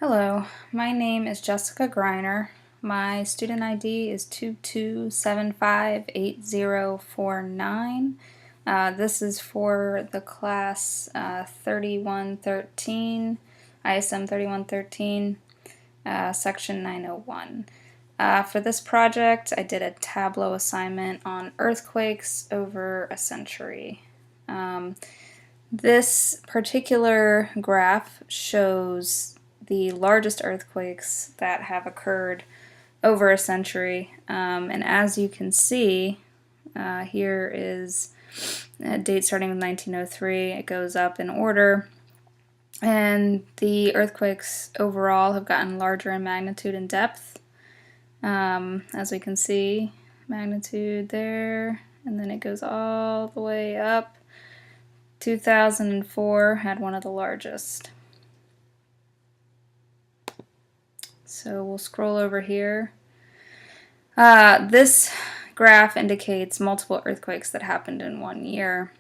Hello, my name is Jessica Greiner. My student ID is 22758049. This is for the class 3113, ISM 3113, section 901. For this project, I did a Tableau assignment on earthquakes over a century. This particular graph shows the largest earthquakes that have occurred over a century. And as you can see, here is a date starting with 1903. It goes up in order. And the earthquakes overall have gotten larger in magnitude and depth. As we can see, magnitude there, and then it goes all the way up. 2004 had one of the largest. So we'll scroll over here. This graph indicates multiple earthquakes that happened in 1 year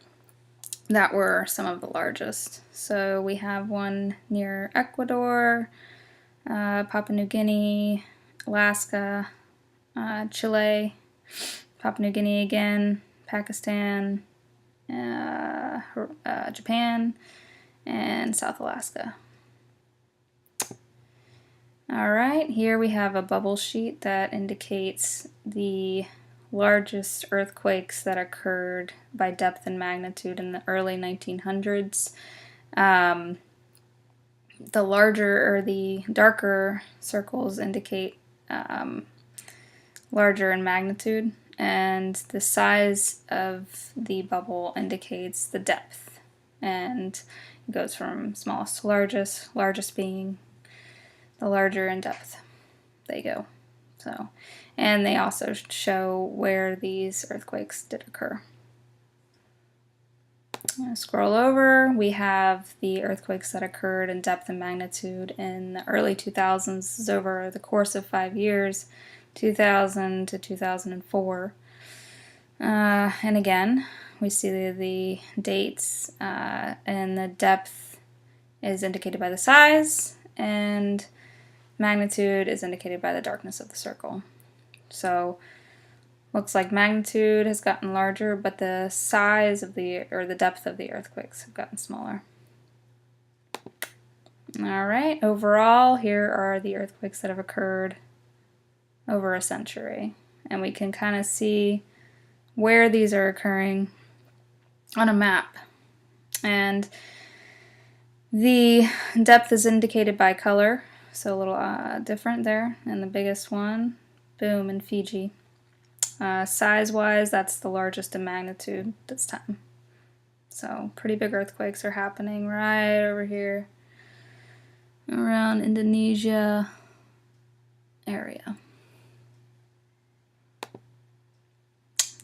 that were some of the largest. So we have one near Ecuador, Papua New Guinea, Alaska, Chile, Papua New Guinea again, Pakistan, Japan, and South Alaska. Alright, here we have a bubble sheet that indicates the largest earthquakes that occurred by depth and magnitude in the early 1900s. The larger or the darker circles indicate larger in magnitude, and the size of the bubble indicates the depth, and it goes from smallest to largest being the larger in depth they go. So, and they also show where these earthquakes did occur. Scroll over, we have the earthquakes that occurred in depth and magnitude in the early 2000s. This is over the course of 5 years, 2000 to 2004. And again, we see the dates, and the depth is indicated by the size, and magnitude is indicated by the darkness of the circle. So looks like magnitude has gotten larger, but the size of the depth of the earthquakes have gotten smaller. Alright, overall, here are the earthquakes that have occurred over a century. And we can kind of see where these are occurring on a map. And the depth is indicated by color, so a little different there. And the biggest one, boom, in Fiji. Size-wise, that's the largest in magnitude this time. So pretty big earthquakes are happening right over here around Indonesia area.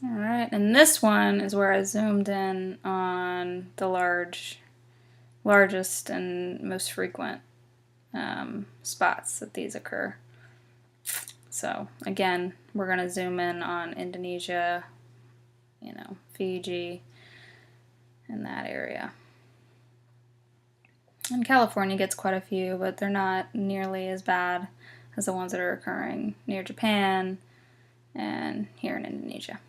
Alright, and this one is where I zoomed in on the largest and most frequent spots that these occur. So again, we're going to zoom in on Indonesia, Fiji, and that area. And California gets quite a few, but they're not nearly as bad as the ones that are occurring near Japan and here in Indonesia.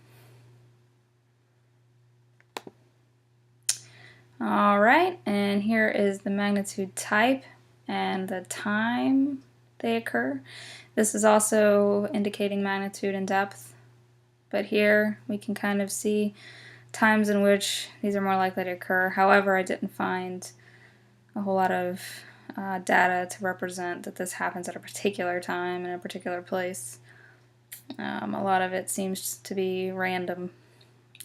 Alright, and here is the magnitude type and the time they occur. This is also indicating magnitude and depth, but here we can kind of see times in which these are more likely to occur. However, I didn't find a whole lot of data to represent that this happens at a particular time in a particular place. A lot of it seems to be random,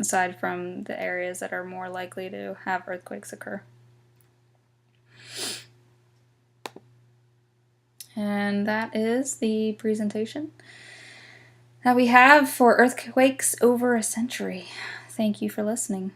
aside from the areas that are more likely to have earthquakes occur. And that is the presentation that we have for earthquakes over a century. Thank you for listening.